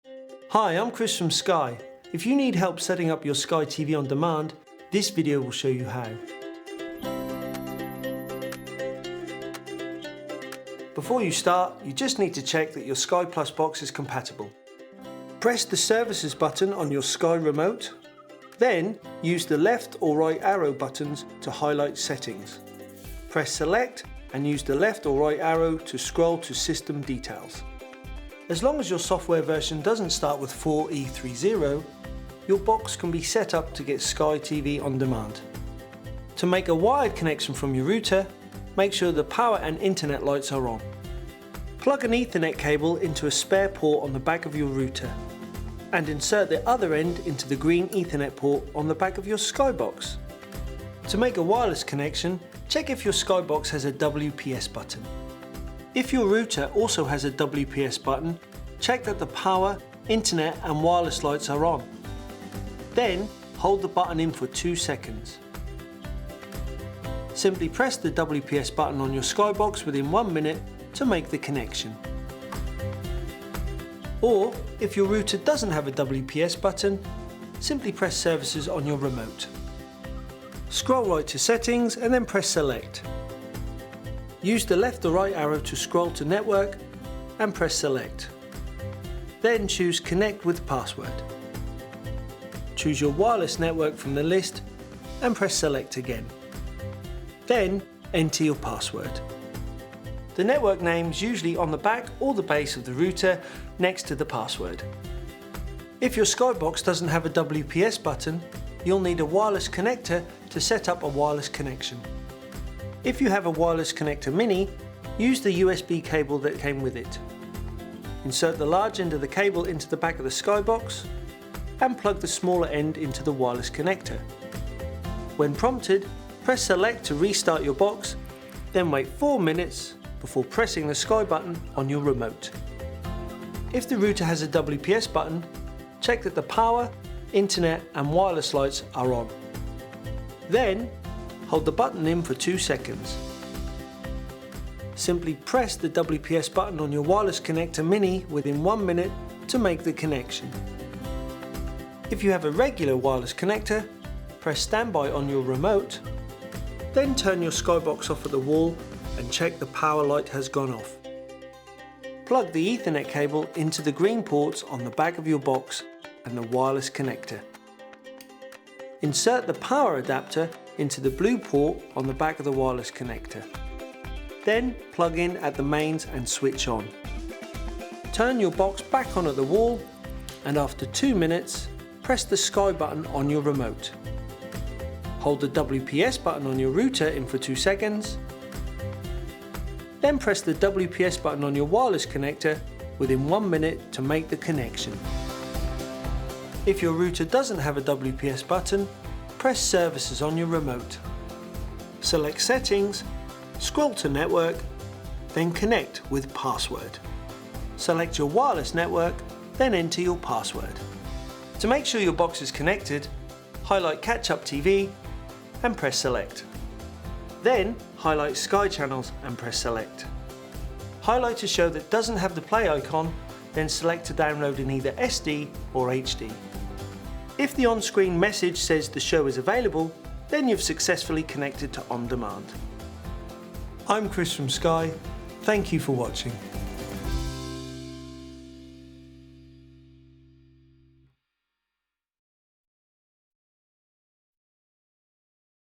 Hi, I'm Chris from Sky. If you need help setting up your Sky TV on demand, this video will show you how. Before you start, you just need to check that your Sky+box is compatible. Press the Services button on your Sky remote, then use the left or right arrow buttons to highlight Settings. Press Select and use the left or right arrow to scroll to System Details. As long as your software version doesn't start with 4E30, your box can be set up to get Sky TV on demand. To make a wired connection from your router, make sure the power and internet lights are on. Plug an Ethernet cable into a spare port on the back of your router and insert the other end into the green Ethernet port on the back of your Sky box. To make a wireless connection, check if your Sky box has a WPS button. If your router also has a WPS button, check that the power, internet and wireless lights are on. Then hold the button in for 2 seconds. Simply press the WPS button on your Sky box within 1 minute to make the connection. Or, if your router doesn't have a WPS button, simply press Services on your remote. Scroll right to Settings and then press Select. Use the left or right arrow to scroll to Network and press Select. Then choose Connect with Password. Choose your wireless network from the list and press Select again. Then enter your password. The network name is usually on the back or the base of the router next to the password. If your Sky box doesn't have a WPS button, you'll need a wireless connector to set up a wireless connection. If you have a wireless connector mini, use the USB cable that came with it. Insert the large end of the cable into the back of the Sky box and plug the smaller end into the wireless connector. When prompted, press Select to restart your box, then wait 4 minutes before pressing the Sky button on your remote. If the router has a WPS button, check that the power, internet and wireless lights are on. Then, hold the button in for 2 seconds. Simply press the WPS button on your wireless connector mini within 1 minute to make the connection. If you have a regular wireless connector, press Standby on your remote, then turn your Sky box off at the wall and check the power light has gone off. Plug the Ethernet cable into the green ports on the back of your box and the wireless connector. Insert the power adapter into the blue port on the back of the wireless connector. Then plug in at the mains and switch on. Turn your box back on at the wall and after 2 minutes, press the Sky button on your remote. Hold the WPS button on your router in for 2 seconds. Then press the WPS button on your wireless connector within 1 minute to make the connection. If your router doesn't have a WPS button, press Services on your remote. Select Settings, scroll to Network, then Connect with Password. Select your wireless network, then enter your password. To make sure your box is connected, highlight Catch Up TV and press Select. Then highlight Sky Channels and press Select. Highlight a show that doesn't have the play icon, then select to download in either SD or HD. If the on-screen message says the show is available, then you've successfully connected to On Demand. I'm Chris from Sky. Thank you for watching.